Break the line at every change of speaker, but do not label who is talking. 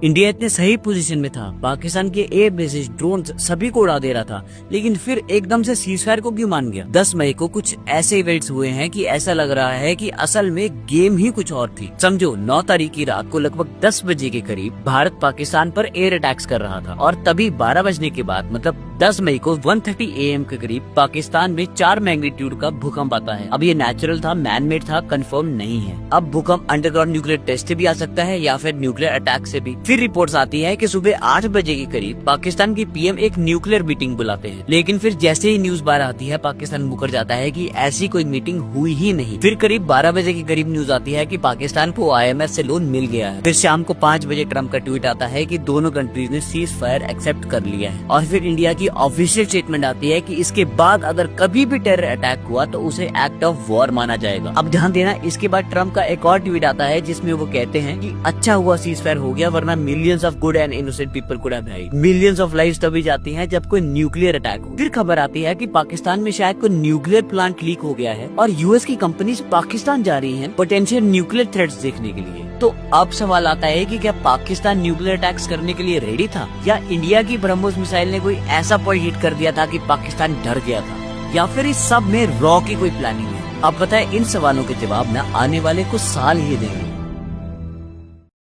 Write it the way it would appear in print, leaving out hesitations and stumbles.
India इतने सही position में था, पाकिस्तान के एयर बेसिस, ड्रोन सभी को उड़ा दे रहा था, लेकिन फिर एकदम से सीजफायर को क्यों मान गया? 10 मई को कुछ ऐसे इवेंट्स हुए हैं कि ऐसा लग रहा है कि असल में गेम ही कुछ और थी। समझो 9 तारीख की रात को लगभग 10 बजे के करीब भारत पाकिस्तान पर एयर अटैक्स कर रहा था और तभी 12 बजने के बाद मतलब 10 मई को 1:30 AM के करीब पाकिस्तान में 4 मैग्नीट्यूड का भूकंप आता है। अब ये नेचुरल था, मैन मेड था, कंफर्म नहीं है। अब भूकंप अंडरग्राउंड न्यूक्लियर टेस्ट से भी आ सकता है या फिर न्यूक्लियर अटैक से भी। फिर रिपोर्ट्स आती है कि सुबह 8 बजे के करीब पाकिस्तान की PM एक न्यूक्लियर मीटिंग बुलाते हैं, लेकिन फिर जैसे ही न्यूज बाहर आती है पाकिस्तान मुकर जाता है कि ऐसी कोई मीटिंग हुई ही नहीं। फिर करीब 12 बजे के करीब न्यूज आती है कि पाकिस्तान को IMF से लोन मिल गया है। फिर शाम को 5 बजे ट्रम्प का ट्वीट आता है कि दोनों कंट्रीज ने सीज फायर एक्सेप्ट कर लिया है। और फिर इंडिया की ऑफिशियल स्टेटमेंट आती है कि इसके बाद अगर कभी भी टेरर अटैक हुआ तो उसे एक्ट ऑफ वॉर माना जाएगा। अब ध्यान देना, इसके बाद ट्रम्प का एक और ट्वीट आता है जिसमें वो कहते हैं कि अच्छा हुआ सीज फायर हो गया, वरना millions of good and innocent people could have died. Millions of lives तभी जाती हैं जब कोई न्यूक्लियर अटैक हो। फिर खबर आती है कि पाकिस्तान में शायद कोई न्यूक्लियर प्लांट लीक हो गया है और US की कंपनीज पाकिस्तान जा रही हैं पोटेंशियल न्यूक्लियर थ्रेट्स देखने के लिए। तो अब सवाल आता है कि क्या पाकिस्तान न्यूक्लियर अटैक्स करने के लिए रेडी था, या इंडिया की ब्रह्मोस मिसाइल ने कोई ऐसा पॉइंट हिट कर दिया था कि पाकिस्तान डर गया था, या फिर इस सब में रॉ की कोई प्लानिंग है? अब बताए इन सवालों के जवाब न आने वाले कुछ साल ही देंगे।